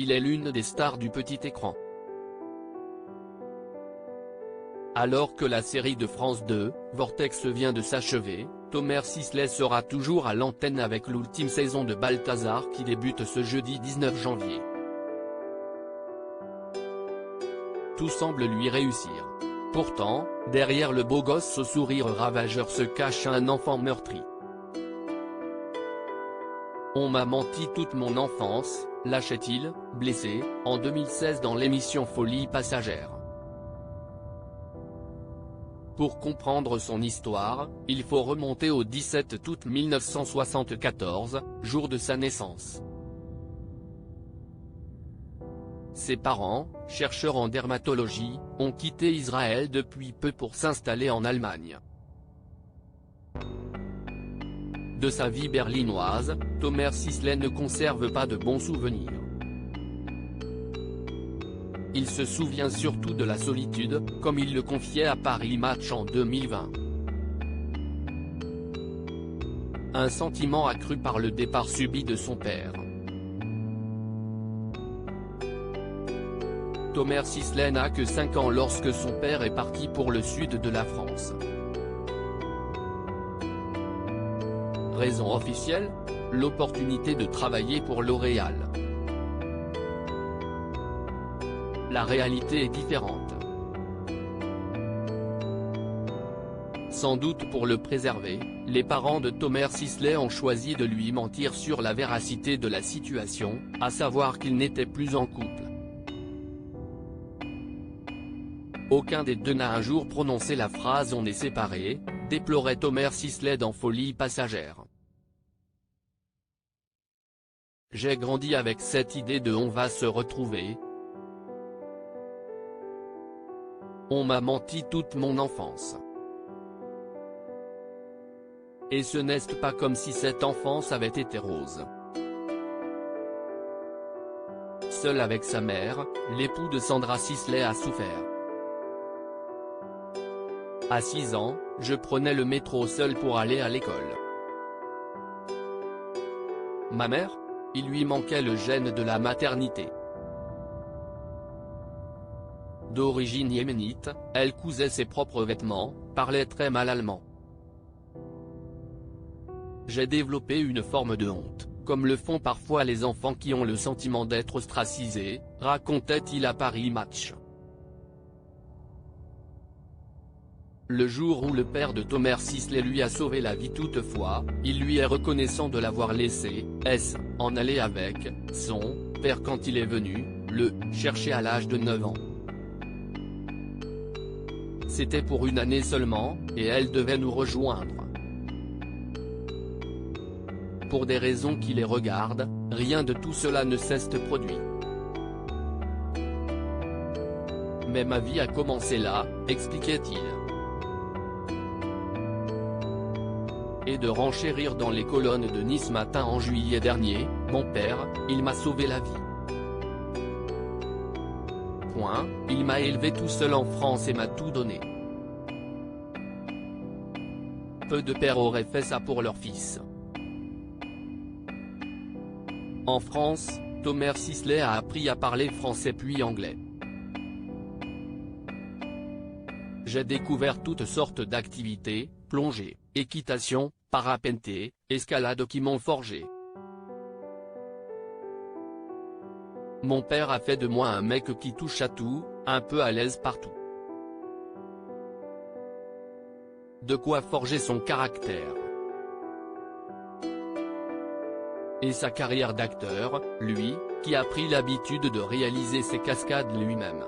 il est l'une des stars du petit écran. Alors que la série de France 2, Vortex vient de s'achever, Thomas Sisley sera toujours à l'antenne avec l'ultime saison de Balthazar qui débute ce jeudi 19 janvier. Tout semble lui réussir. Pourtant, derrière le beau gosse au sourire ravageur se cache un enfant meurtri. On m'a menti toute mon enfance, lâchait-il, blessé, en 2016 dans l'émission Folie passagère. Pour comprendre son histoire, il faut remonter au 17 août 1974, jour de sa naissance. Ses parents, chercheurs en dermatologie, ont quitté Israël depuis peu pour s'installer en Allemagne. De sa vie berlinoise, Thomas Sisley ne conserve pas de bons souvenirs. Il se souvient surtout de la solitude, comme il le confiait à Paris Match en 2020. Un sentiment accru par le départ subit de son père. Thomas Sisley n'a que 5 ans lorsque son père est parti pour le sud de la France. Raison officielle ? L'opportunité de travailler pour L'Oréal. La réalité est différente. Sans doute pour le préserver, les parents de Thomas Sisley ont choisi de lui mentir sur la véracité de la situation, à savoir qu'ils n'étaient plus en couple. Aucun des deux n'a un jour prononcé la phrase « on est séparés », déplorait Thomas Sisley dans Folie passagère. J'ai grandi avec cette idée de « on va se retrouver ». On m'a menti toute mon enfance. Et ce n'est pas comme si cette enfance avait été rose. Seul avec sa mère, l'époux de Sandra Sisley a souffert. À 6 ans, je prenais le métro seul pour aller à l'école. Ma mère ? Il lui manquait le gène de la maternité. D'origine yéménite, elle cousait ses propres vêtements, parlait très mal allemand. J'ai développé une forme de honte, comme le font parfois les enfants qui ont le sentiment d'être ostracisés, racontait-il à Paris Match. Le jour où le père de Thomas Sisley lui a sauvé la vie toutefois, il lui est reconnaissant de l'avoir laissé, en aller avec, son père quand il est venu, le chercher à l'âge de 9 ans. C'était pour une année seulement, et elle devait nous rejoindre. Pour des raisons qui les regardent, rien de tout cela ne s'est produit. Mais ma vie a commencé là, expliquait-il. Et de renchérir dans les colonnes de Nice Matin en juillet dernier, mon père, il m'a sauvé la vie. Il m'a élevé tout seul en France et m'a tout donné. Peu de pères auraient fait ça pour leur fils. En France, Thomas Sisley a appris à parler français puis anglais. J'ai découvert toutes sortes d'activités, plongée, équitation, parapente, escalade qui m'ont forgé. Mon père a fait de moi un mec qui touche à tout, un peu à l'aise partout. De quoi forger son caractère. Et sa carrière d'acteur, lui, qui a pris l'habitude de réaliser ses cascades lui-même.